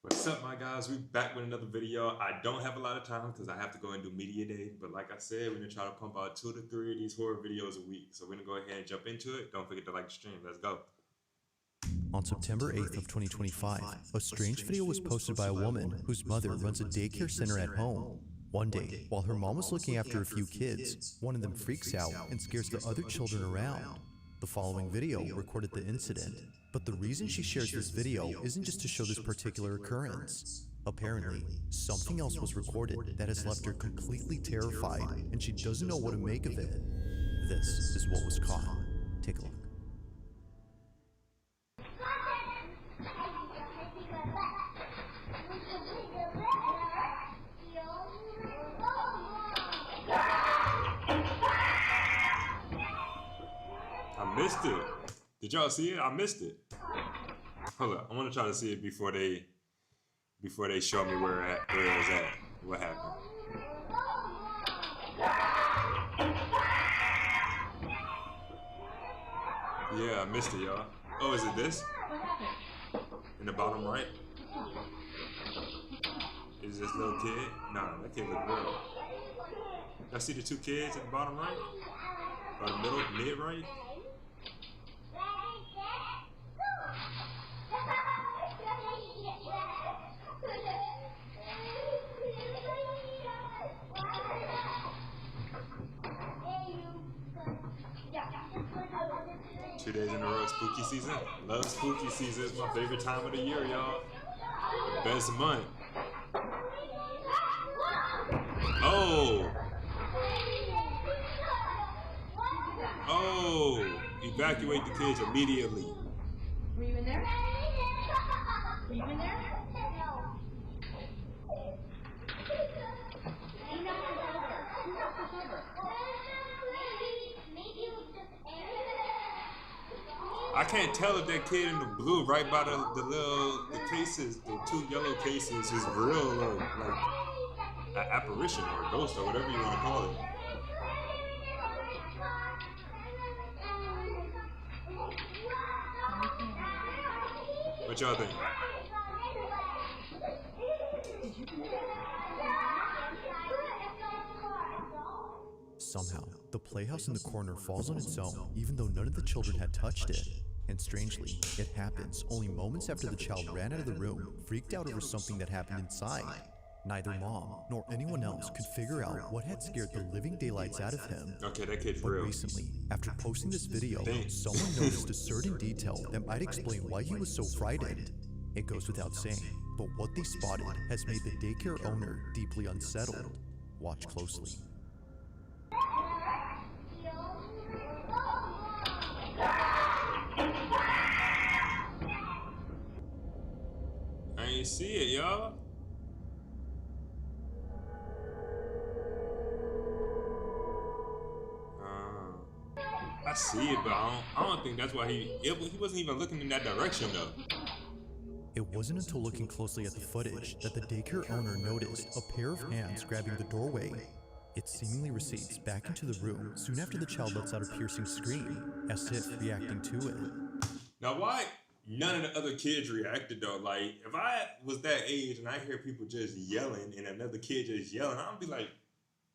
What's up, my guys? We're back with another video. I don't have a lot of time because I have to go and do media day, but like I said, we're gonna try to pump out 2 to 3 of these horror videos a week. So we're gonna go ahead and jump into it. Don't forget to like the stream. Let's go. On September 8th of 2025, a strange video was posted by a woman whose mother runs a daycare center at home. One day, while her mom was looking after a few kids, one of them freaks out and scares the other children around. The following video recorded the incident, but the reason she shares this video isn't just to show this particular occurrence. Apparently, something else was recorded that has left her completely terrified, and she doesn't know what to make of it. This is what was caught. Take a look. I missed it. Did y'all see it? I missed it. Hold up. I want to try to see it before they show me where it was at. What happened? Yeah, I missed it, y'all. Oh, is it this? In the bottom right? Is this little kid? Nah, that kid look real. Y'all see the 2 kids at the bottom right? Or the middle, mid right? Two days in a row, spooky season. Love spooky season. It's my favorite time of the year, y'all. The best month. Oh! Oh! Evacuate the kids immediately. Were you in there? Were you in there? I can't tell if that kid in the blue right by the cases, the 2 yellow cases is real or like an apparition or a ghost or whatever you want to call it. What y'all think? Somehow, the playhouse in the corner falls on its own, even though none of the children had touched it. And strangely, it happens only moments after the child ran out of the room, freaked out over something that happened inside. Neither mom nor anyone else could figure out what had scared the living daylights out of him. Okay, that kid's But real. recently, after posting this video, someone noticed a certain detail that might explain why he was so frightened. It goes without saying, but what they spotted has made the daycare owner deeply unsettled. Watch closely. I ain't see it, y'all. I see it, but I don't think that's why he wasn't even looking in that direction though. It wasn't until looking closely at the footage that the daycare owner noticed a pair of hands grabbing the doorway. It seemingly recedes back into the room soon after the child lets out a piercing scream, as if reacting to it. Now why none of the other kids reacted though? Like if I was that age and I hear people just yelling and another kid just yelling, I'd be like,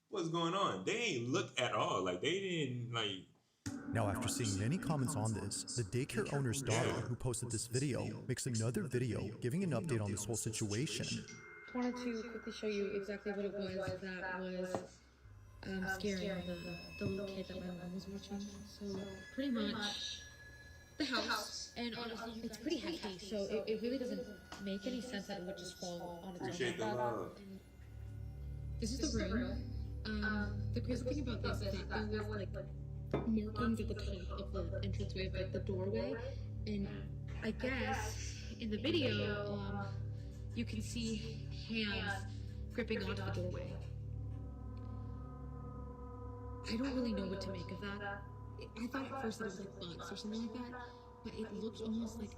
what's going on? They ain't look at all. Like they didn't like. Now, after seeing many comments on this, the daycare owner's daughter, who posted this video, makes another video giving an update on this whole situation. I wanted to quickly show you exactly what it was that was scaring the little kid that my mom was watching. So pretty much the house, and honestly it's pretty heavy, so it really doesn't make any sense that it would just fall on its own. Appreciate the love. This is the room. The crazy thing about this is that there was like markings at the top of the entranceway of like the doorway, and I guess in the video you can see hands gripping onto the doorway. I don't really know what to make of that. I thought at first that it was like bugs or something like that, but it looked almost like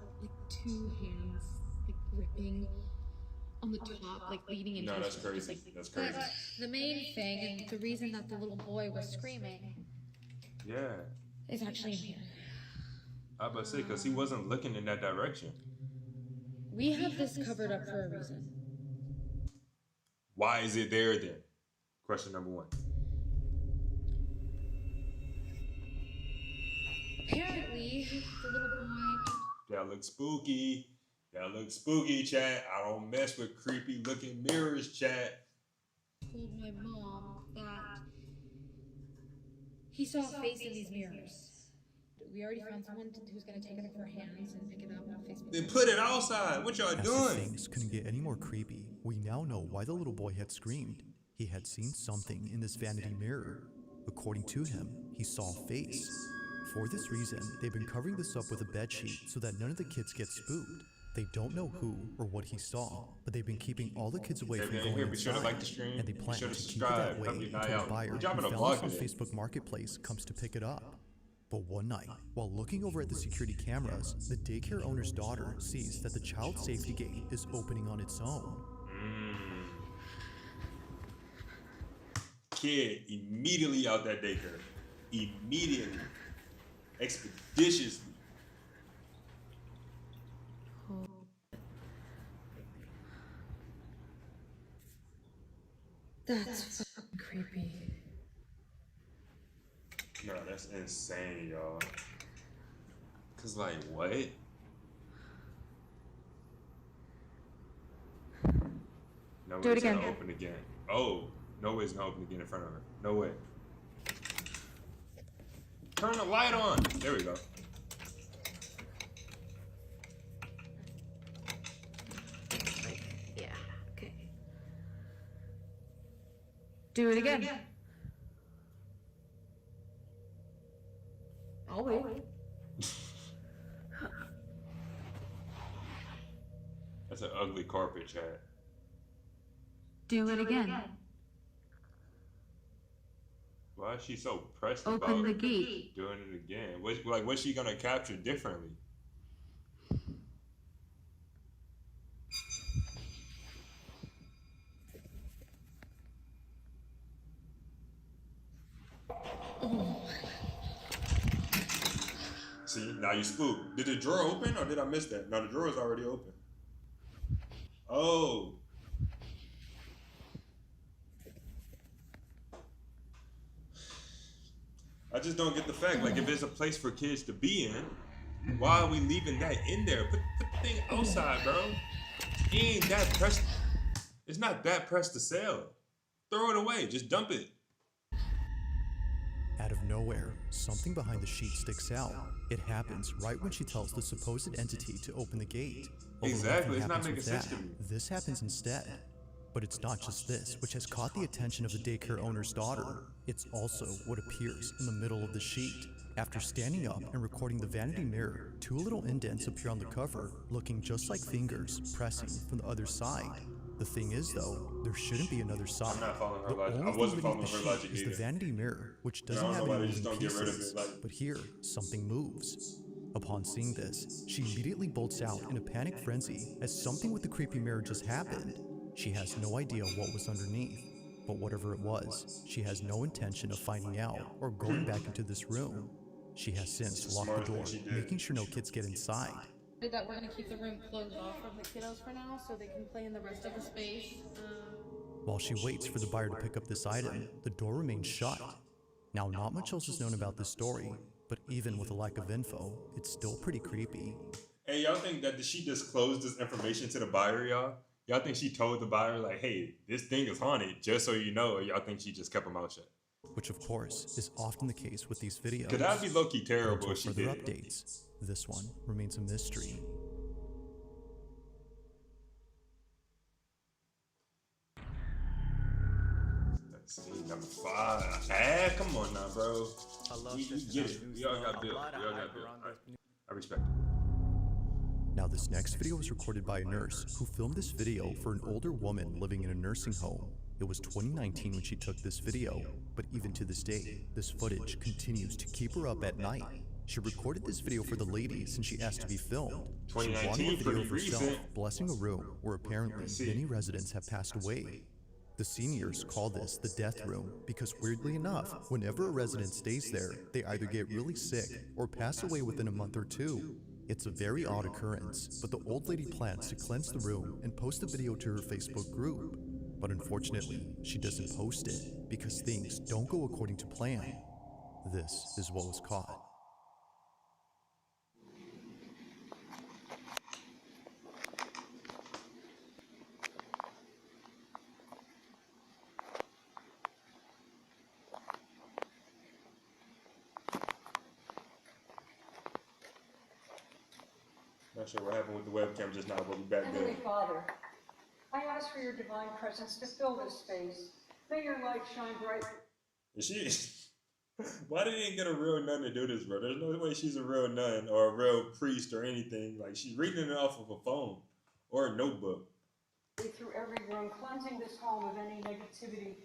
2 hands like gripping on the top, like leading into. No, that's crazy. That's crazy. But the main thing and the reason that the little boy was screaming, Yeah. is actually in here. I was about to say, because he wasn't looking in that direction. We have this covered up for a reason. Why is it there then? Question number one. Apparently, the little boy That looks spooky. That looks spooky, chat. I don't mess with creepy looking mirrors, chat. told my mom that he saw a face in these mirrors. We already found someone who's gonna take it off our hands and pick it up on Facebook. Then put it outside. What y'all As if doing? things couldn't get any more creepy, we now know why the little boy had screamed. He had seen something in this vanity mirror. According to him, he saw a face. For this reason, they've been covering this up with a bedsheet so that none of the kids get spooked. They don't know who or what he saw, but they've been keeping all the kids away from going Be sure to inside, like the stream. and they Be plan sure to to keep it that subscribe. way Help your until guy a out. buyer We're who dropping a found vlog this on today. Facebook Marketplace comes to pick it up. But one night, while looking over at the security cameras, the daycare owner's daughter sees that the child safety gate is opening on its own. Kid immediately out that daycare. Immediately. Expeditiously. That's fucking creepy. No, that's insane, y'all. Cause like what? No Do it way's gonna again. open again. Oh, no way's gonna open again in front of her. No way. Turn the light on. There we go. Yeah, okay. Do it again. I'll wait. That's an ugly carpet, chat. Do it again. Why is she so pressed Open about the gate. doing it again? What's she gonna capture differently? See, now you spooked. Did the drawer open or did I miss that? No, the drawer is already open. Oh. I just don't get the fact. Like, if there's a place for kids to be in, why are we leaving that in there? Put the thing outside, bro. It ain't that pressed. It's not that pressed to sell. Throw it away. Just dump it. Out of nowhere, something behind the sheet sticks out. It happens right when she tells the supposed entity to open the gate. Although Exactly, nothing it's not happens making with sense that. to me. This happens instead. But it's not just this which has caught the attention of the daycare owner's daughter. It's also what appears in the middle of the sheet. After standing up and recording the vanity mirror, two little indents appear on the cover, looking just like fingers pressing from the other side. The thing is though, there shouldn't be another side. I'm not following her The logic. I only wasn't thing following beneath her the logic sheet is the either. vanity mirror, which I doesn't don't have know any why they just moving don't get rid of pieces. it, like- But here, something moves. Upon seeing this, she immediately bolts out in a panic frenzy as something with the creepy mirror just happened. She has no idea what was underneath, but whatever it was, she has no intention of finding out or going back into this room. She has since locked the Smartest thing door, she did. making sure no kids get inside. That we're gonna keep the room closed off from the kiddos for now, so they can play in the rest of the space. While she waits for the buyer to pick up this item, the door remains shut. Now, not much else is known about this story, but even with a lack of info, it's still pretty creepy. Hey, y'all think that she disclosed this information to the buyer, y'all? Y'all think she told the buyer, like, hey, this thing is haunted, just so you know, or y'all think she just kept her mouth shut? Which of course is often the case with these videos. Could that be low-key terrible Until if she further did? updates, this one remains a mystery. Let's see, number 5. Come on now, bro. We get it. We all got built. We all got built. All right. I respect it. Now this next video was recorded by a nurse who filmed this video for an older woman living in a nursing home. It was 2019 when she took this video, but even to this day, this footage continues to keep her up at night. She recorded this video for the ladies and she asked to be filmed. She wanted a 2019, video pretty of herself recent. blessing a room where apparently many residents have passed away. The seniors call this the death room because weirdly enough, whenever a resident stays there, they either get really sick or pass away within a month or two. It's a very odd occurrence, but the old lady plans to cleanse the room and post the video to her Facebook group. But unfortunately, she doesn't post it because things don't go according to plan. This is what was caught. Not sure what happened with the webcam just now, but we back Heavenly there. Father, I ask for your divine presence to fill this space. May your light shine bright. Is she? Why did they get a real nun to do this, bro? There's no way she's a real nun or a real priest or anything. Like, she's reading it off of a phone or a notebook. Through every room, cleansing this home of any negativity,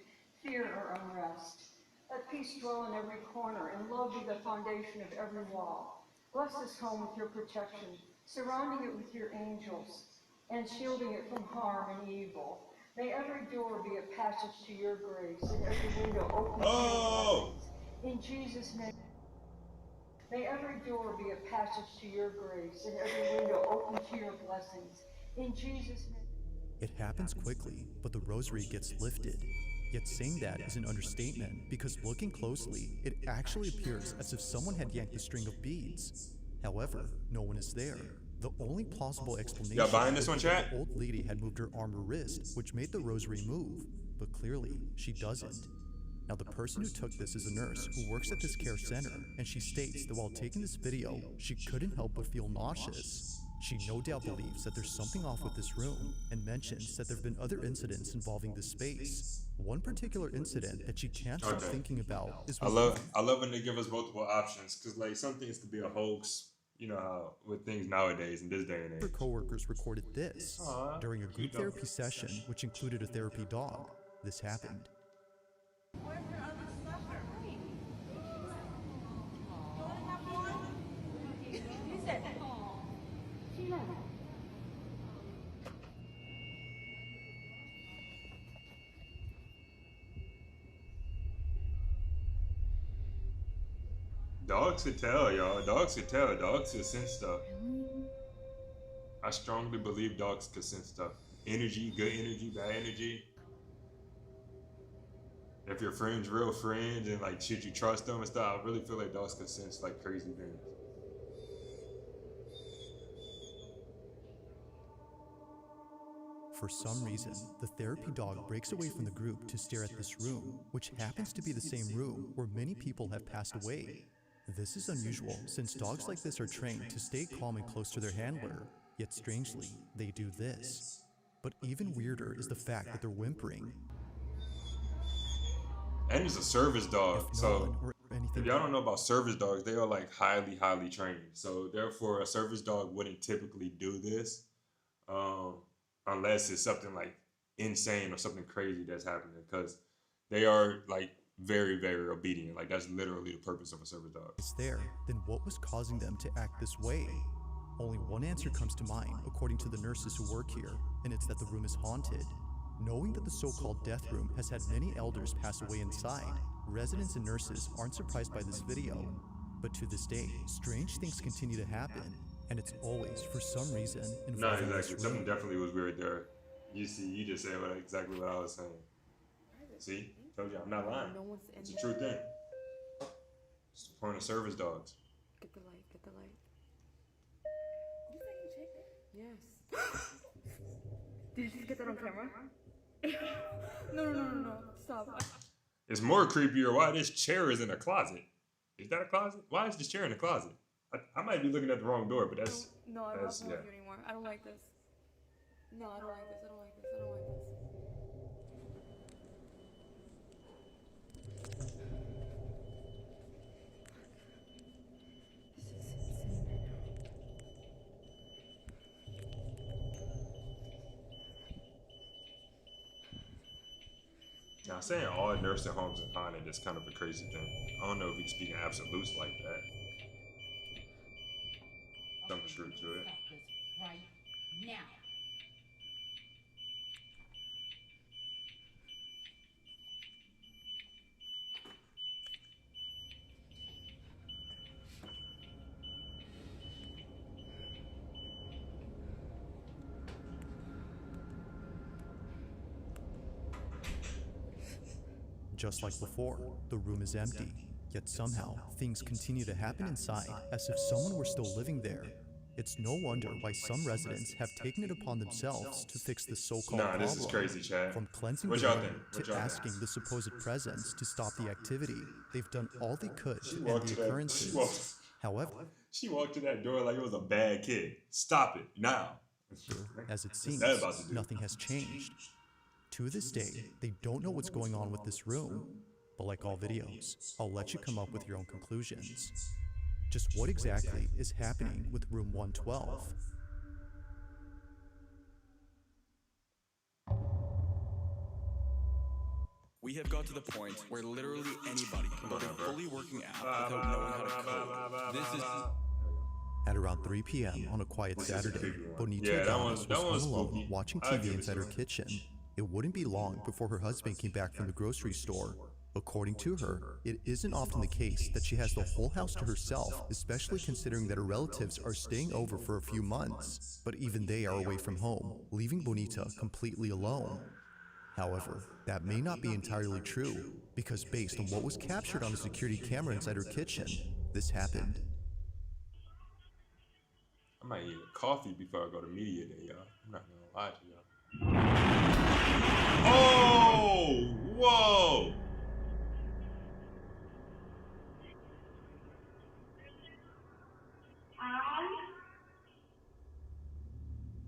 fear, or unrest. Let peace dwell in every corner, and love be the foundation of every wall. Bless this home with your protection, surrounding it with your angels, and shielding it from harm and evil. May every door be a passage to your grace, and every window open to your blessings. In Jesus' name. May every door be a passage to your grace, and every window open to your blessings. In Jesus' name. It happens quickly, but the rosary gets lifted. Yet saying that is an understatement because looking closely, it actually appears as if someone had yanked the string of beads. However, no one is there. The only plausible explanation Y'all buying this one, is that chat? the old lady had moved her arm or wrist, which made the rosary move, but clearly she doesn't. Now, the person who took this is a nurse who works at this care center, and she states that while taking this video, she couldn't help but feel nauseous. She no doubt believes that there's something off with this room, and mentions that there have been other incidents involving this space. One particular incident that she can't stop thinking about is I love when they give us multiple options, because like some things could be a hoax, you know how with things nowadays in this day and age. her coworkers recorded this. During a group therapy session, which included a therapy dog, this happened. Dogs could tell, y'all. Dogs could tell. Dogs could sense stuff. I strongly believe dogs could sense stuff. Energy, good energy, bad energy. If your friends real friends and like should you trust them and stuff, I really feel like dogs could sense like crazy things. For some reason, the therapy dog breaks away from the group to stare at this room, which happens to be the same room where many people have passed away. This is unusual since dogs like this are trained to stay calm and close to their handler, yet strangely, they do this. But even weirder is the fact that they're whimpering. And it's a service dog, If no so one or anything if y'all don't know about service dogs, they are like highly trained. So therefore, a service dog wouldn't typically do this, unless it's something like insane or something crazy that's happening, because they are like very obedient. Like that's literally the purpose of a service dog. is there, then what was causing them to act this way? Only one answer comes to mind, according to the nurses who work here, and it's that the room is haunted. Knowing that the so-called death room has had many elders pass away inside, residents and nurses aren't surprised by this video. But to this day, strange things continue to happen, and it's always, for some reason, No, involving exactly. this Something room. definitely was weird there. You see, you just said exactly what I was saying. See? Told you, I'm not lying. No one's in It's a there. true thing. It's the point of service dogs. Get the light, get the light. Yes. Did you just get that on camera? No. Stop. It's more creepier why this chair is in a closet. Is that a closet? Why is this chair in a closet? I might be looking at the wrong door, but that's... No, I'm not that's, playing yeah. with you anymore. I don't like this. No, I don't like this. I don't like this. I don't like this. Now, saying all nursing homes are haunted is kind of a crazy thing. I don't know if we can speak in absolutes like that. Some truth to it. Right now. Just like before, the room is empty, yet somehow things continue to happen inside as if someone were still living there. It's no wonder why some residents have taken it upon themselves to fix the so-called Nah, this is problem. crazy, Chad. From cleansing What the y'all room think? What to y'all think? asking the supposed presence to stop the activity, they've done all they could She to end walked the to that. She occurrences. walked. However, She walked to that door like it was a bad kid. Stop it now. as it seems, that about to do? nothing has changed. To this day, they don't know what's going on with this room. But like all videos, I'll let you come up with your own conclusions. Just what exactly is happening with room 112? We have got to the point where literally anybody can build a fully working app without knowing how to code. This is... At around 3 p.m. on a quiet Saturday, Bonita Yeah, that Llamas one's was home alone spooky. watching I'll TV give it inside to her her. kitchen. It wouldn't be long before her husband came back from the grocery store. According to her, it isn't often the case that she has the whole house to herself, especially considering that her relatives are staying over for a few months. But even they are away from home, leaving Bonita completely alone. However, that may not be entirely true, because based on what was captured on a security camera inside her kitchen, this happened. I might eat a coffee before I go to media day, y'all. I'm not gonna lie to y'all. Oh! Whoa!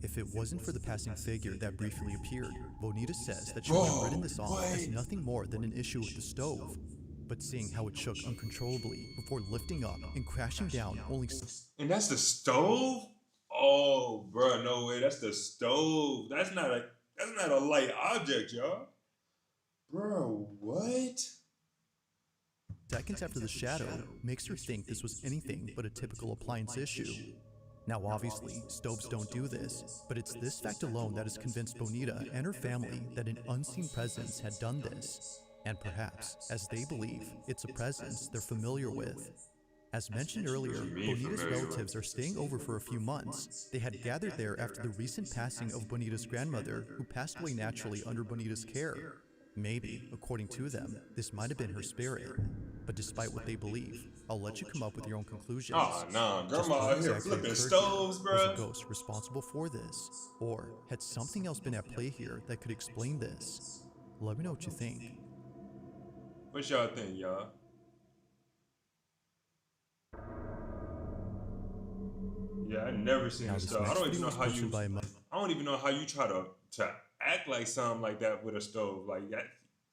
If it wasn't for the passing figure that briefly appeared, Bonita says that she would have written this off as nothing more than an issue with the stove. But seeing how it shook uncontrollably before lifting up and crashing down only... And that's the stove? Oh, bro, no way. That's the stove. That's not a light object, y'all. Bro, what? seconds after the shadow makes her think this was anything but a typical appliance issue. Now obviously, stoves don't do this, but it's this fact alone that has convinced Bonita and her family that an unseen presence had done this. And perhaps, as they believe, it's a presence they're familiar with. As mentioned earlier, Bonita's relatives are staying over for a few months. They had gathered there after the recent passing of Bonita's grandmother, who passed away naturally under Bonita's care. Maybe, according to them, this might have been her spirit. But despite what they believe, I'll let you come up with your own conclusions. Oh, nah, Just grandma what out here exactly flipping occurred stoves, here? Was bro. a ghost responsible for this? Or had something else been at play here that could explain this? Let me know what you think. What y'all think, y'all? Yeah, I never seen Now, this this stuff. I next don't even video know was how posted you. by I don't even know how you try to act like something like that with a stove. Like that,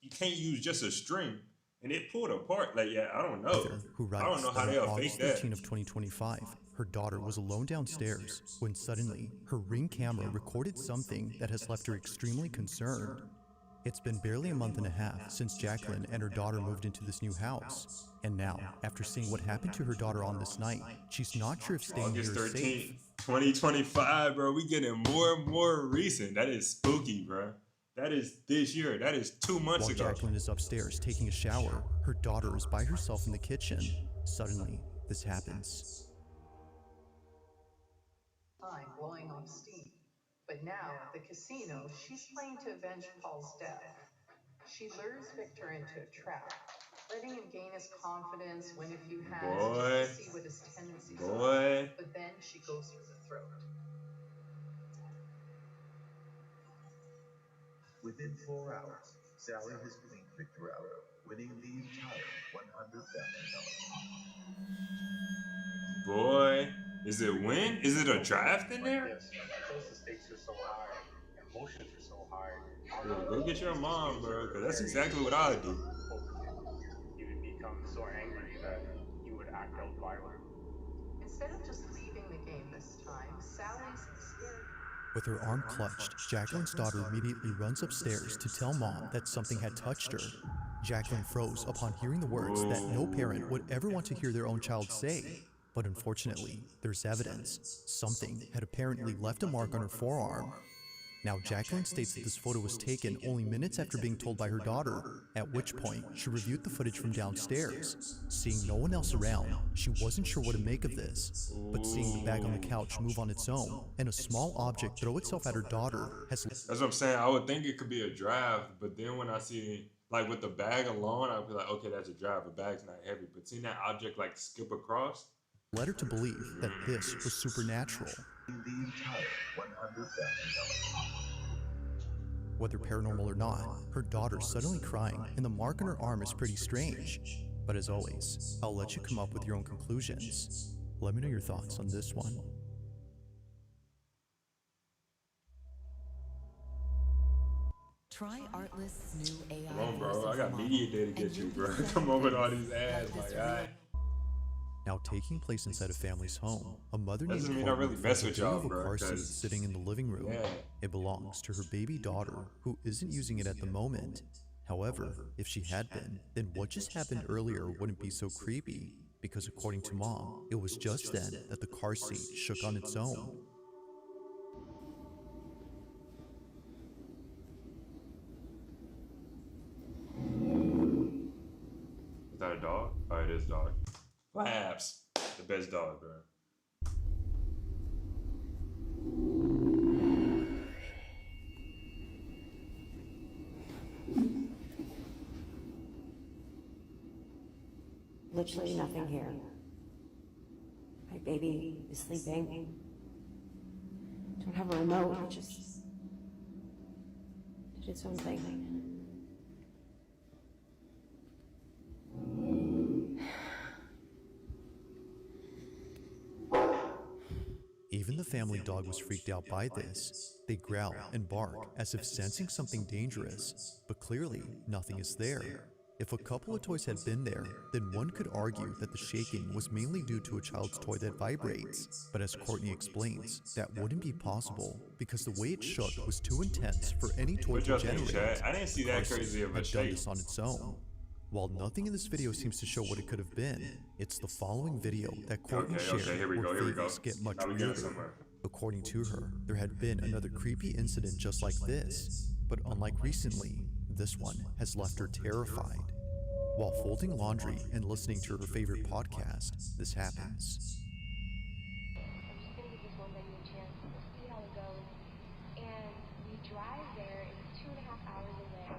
you can't use just a string and it pulled apart. Like I don't know. Who I don't writes know how that they'll on fake August that. 13 of 2025, her daughter was alone downstairs when suddenly her Ring camera recorded something that has left her extremely concerned. It's been barely a month and a half since Jacqueline and her daughter moved into this new house. And now, after seeing what happened to her daughter on this night, she's not sure if staying here August is 13th, safe. 2025, bro. We getting more and more recent. That is spooky, bro. That is this year. That is 2 months While ago. Jacqueline is upstairs taking a shower, her daughter is by herself in the kitchen. Suddenly, this happens. Blowing off steam. But now, at the casino, she's playing to avenge Paul's death. She lures Victor into a trap, letting him gain his confidence, win a few hands, just to see what his tendencies are. But then she goes for the throat. Within 4 hours, Sally has cleaned Victor out, winning the entire $100,000. Boy, is it win? Is it a draft in there? Yes, because the stakes are so high, emotions are so high. Bro, go get your mom, bro, because that's exactly what I would do. He would become so angry that he would act out violent. Instead of just leaving the game this time, Sally's scared. With her arm clutched, Jacqueline's daughter immediately runs upstairs to tell mom that something had touched her. Jacqueline froze upon hearing the words that no parent would ever want to hear their own child say. But unfortunately, there's evidence. Something had apparently left a mark on her forearm. Now, Jacqueline states that this photo was taken only minutes after being told by her daughter, at which point she reviewed the footage from downstairs. Seeing no one else around, she wasn't sure what to make of this. But seeing the bag on the couch move on its own, and a small object throw itself at her daughter has... That's what I'm saying. I would think it could be a draft, but then when I see Like with the bag alone, I'd be like, okay, that's a drive. A bag's not heavy. But seeing that object like skip across, led her to believe that this was supernatural. The entire $100,000. Whether paranormal or not, her daughter's suddenly crying and the mark on her arm is pretty strange. But as always, I'll let you come up with your own conclusions. Let me know your thoughts on this one. Try Artlist's new AI. come on, bro. I got media day to get you, bro. Come over to all these ads, my guy. Now taking place inside a family's home, a mother named Doesn't mean I Courtney really mess with finds a y'all, beautiful bro, car seat 'cause- sitting in the living room. Yeah. It belongs to her baby daughter, who isn't using it at the moment. However, if she had been, then what just happened earlier wouldn't be so creepy, because according to Mom, it was just then that the car seat shook on its own. Is that a dog? Oh, it is a dog. Flaps. The best dog, bro. Literally nothing here. My baby is sleeping. Don't have a remote, it just did its own thing. Even the family dog was freaked out by this. They growl and bark as if sensing something dangerous, but clearly nothing is there. If a couple of toys had been there, then one could argue that the shaking was mainly due to a child's toy that vibrates. But as Courtney explains, that wouldn't be possible because the way it shook was too intense for any toy What to y'all think, generate. Chad? I didn't see that The car crazy seat of a had done shake. this on its own. While nothing in this video seems to show what it could have been, it's the following video that Courtney shared here we where go, here we go. things get much Now we getting weirder. somewhere. According to her, there had been another creepy incident just like this, but unlike recently, this one has left her terrified. While folding laundry and listening to her favorite podcast, this happens. I'm just gonna give this one venue a chance. We'll see how it goes. And we drive there. It's 2.5 hours away,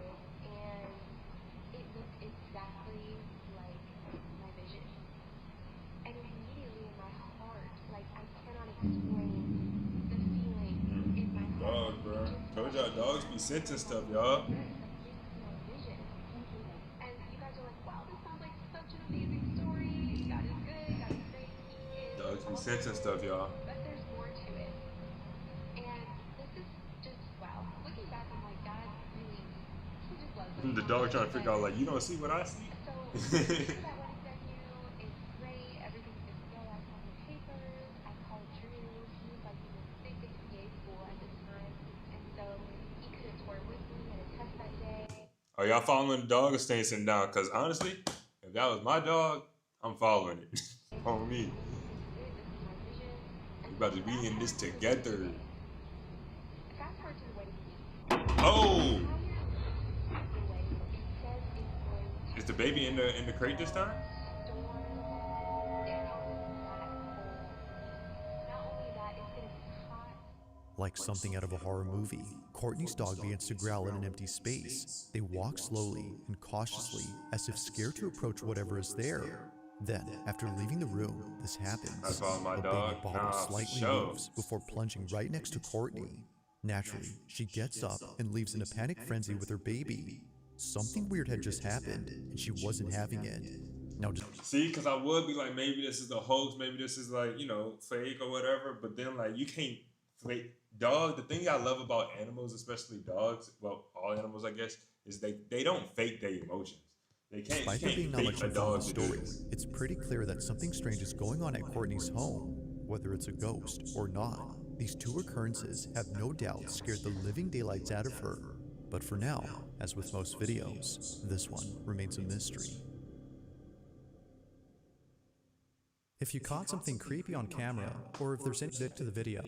and it looked exactly like my vision. And immediately in my heart, like I cannot explain the feeling in my heart. Dog, bro. Told y'all dogs be sensing stuff, y'all. Dogs be sensing stuff, y'all. But there's more to it. And this is just, wow. Looking back, I'm like, God really, he just loves me. The dog trying to figure out, like, you don't see what I see? So, that wedding venue is great. Everything's good to go. I called the papers. I called Drew. He was like, he was big at PA school at this time. And so, he could have toured with me at a test that day. Are y'all following the dog or staying sitting down? Because honestly, if that was my dog, I'm following it. On me. We about to be in this together. Oh! Is the baby in the crate this time? Like something out of a horror movie, Courtney's dog begins to growl in an empty space. They walk slowly and cautiously, as if scared to approach whatever is there. Then, after leaving the room, this happens. I follow my The dog. baby bottle Nah, for slightly sure. moves before plunging right next to Courtney. Naturally, she gets up and leaves in a panic frenzy with her baby. Something weird had just happened, and she wasn't having it. Now, See, because I would be like, maybe this is a hoax, maybe this is like, you know, fake or whatever. But then, like, you can't fake dog. The thing I love about animals, especially dogs, well, all animals, I guess, is they don't fake their emotions. They can't. Despite You there being can't not fake much a info on dog the to do story, this. it's pretty clear that something strange is going on at Courtney's home. Whether it's a ghost or not, these two occurrences have no doubt scared the living daylights out of her. But for now, as with most videos, this one remains a mystery. If you caught something creepy on camera, or if there's any bit to the video,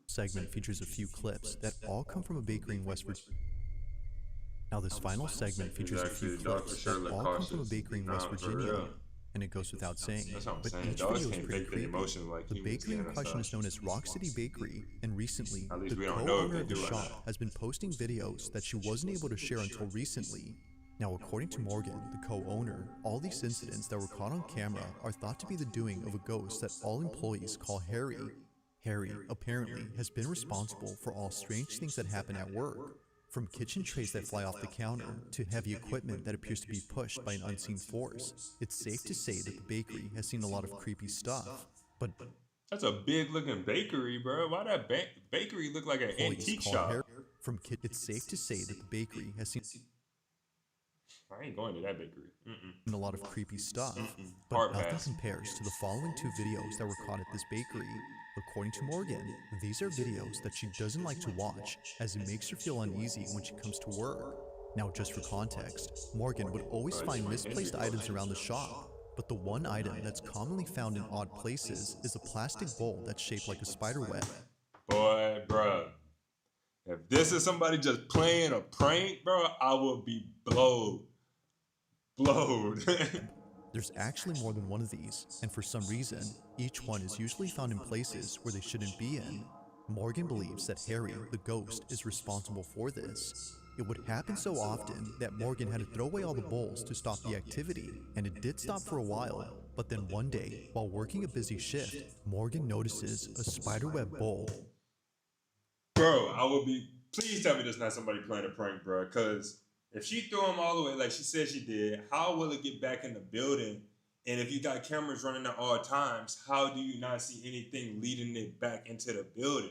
segment features a few clips that all come from a bakery in West Virginia. Now this final segment features a few clips that all come from a bakery in West Virginia. and it goes without saying. That's what I'm But saying. each Dogs video is can't pretty fake the creepy. emotions like The humans bakery in can and question stuff. is known as Rock City Bakery, and recently, At least the we don't know if co-owner they of the do or shop not. has been posting videos that she wasn't able to share until recently. Now, according to Morgan, the co-owner, all these incidents that were caught on camera are thought to be the doing of a ghost that all employees call Harry. Harry, apparently, has been responsible for all strange things that happen at work, from kitchen trays that fly off the counter to heavy equipment that appears to be pushed by an unseen force. It's safe to say that the bakery has seen a lot of creepy stuff, but That's a big looking bakery, bro. Why that bakery look like an employees antique call shop? Harry it's safe to say that the bakery has seen I ain't going to that bakery. a lot of creepy stuff, but Hard nothing pass. compares to the following two videos that were caught at this bakery. According to Morgan, these are videos that she doesn't like to watch, as it makes her feel uneasy when she comes to work. Now, just for context, Morgan would always find misplaced items around the shop, but the one item that's commonly found in odd places is a plastic bowl that's shaped like a spider web. Boy, bro. If this is somebody just playing a prank, bro, I will be blowed. There's actually more than one of these, and for some reason, each one is usually found in places where they shouldn't be in. Morgan believes that Harry, the ghost, is responsible for this. It would happen so often that Morgan had to throw away all the bowls to stop the activity, and it did stop for a while. But then one day, while working a busy shift, Morgan notices a spiderweb bowl. Bro, I will be. Please tell me there's not somebody playing a prank, bro. Because if she threw them all the way like she said she did, how will it get back in the building? And if you got cameras running at all times, how do you not see anything leading it back into the building?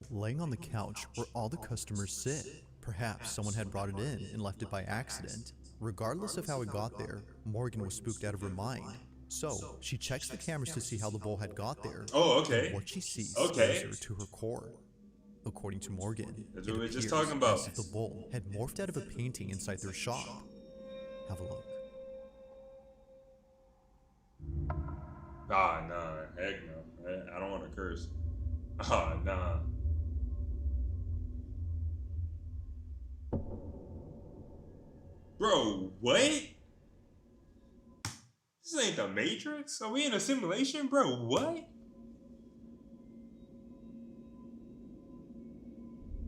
Laying on the couch where all the customers sit. Perhaps someone had brought it in and left it by accident. Regardless of how it got there, Morgan was spooked out of her mind. So, she checks the cameras to see how the bowl had got there. Oh, okay. And what she sees Okay. scares her to her core. According to Morgan, That's it what we were appears just talking about. as if the bowl had morphed out of a painting inside their shop. Have a look. Ah, nah. Heck no. I don't want to curse. Ah, nah. Bro, what? This ain't the Matrix? Are we in a simulation? Bro, what?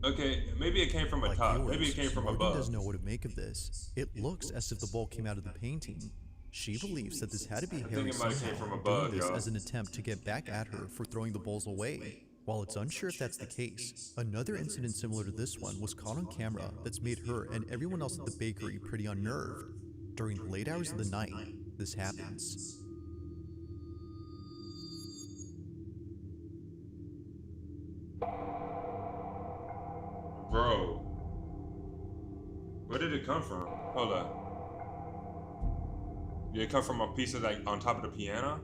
Okay, maybe it came from a top. Maybe it came from Morgan above. doesn't know what to make of this. It looks as if the bowl came out of the painting. She believes that this had to be think Harry it might have came somehow from above, doing this y'all. as an attempt to get back at her for throwing the bowls away. While it's unsure if that's the case, another incident similar to this one was caught on camera that's made her and everyone else at the bakery pretty unnerved. During the late hours of the night, this happens. Bro. Where did it come from? Hold up. Did it come from a piece of like on top of the piano?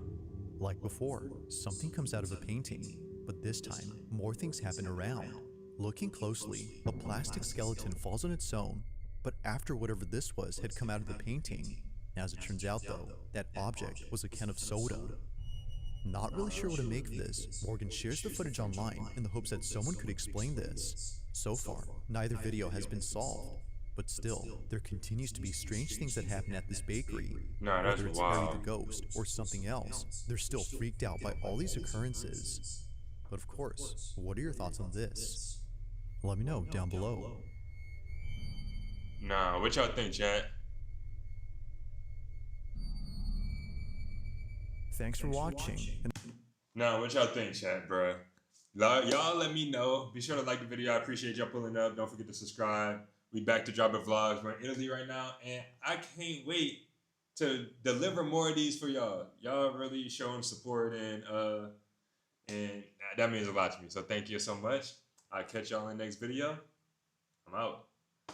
Like before, something comes out of a painting, but this time, more things happen around. Looking closely, a plastic skeleton falls on its own, but after whatever this was had come out of the painting. As it turns out though, that object was a can of soda. Not really sure what to make of this, Morgan shares the footage online in the hopes that someone could explain this. So far, neither video has been solved, but still, there continues to be strange things that happen at this bakery. Nah, that's Whether it's wild. Harry the ghost or something else, they're still freaked out by all these occurrences. But of course, what are your thoughts on this? Let me know down below. Nah, what y'all think, chat? Thanks for watching. Nah, what y'all think, chat, bro? Y'all let me know. Be sure to like the video. I appreciate y'all pulling up. Don't forget to subscribe. We back to dropping vlogs. We're in Italy right now, and I can't wait to deliver more of these for y'all. Y'all really showing support, and that means a lot to me. So thank you so much. I'll catch y'all in the next video. I'm out.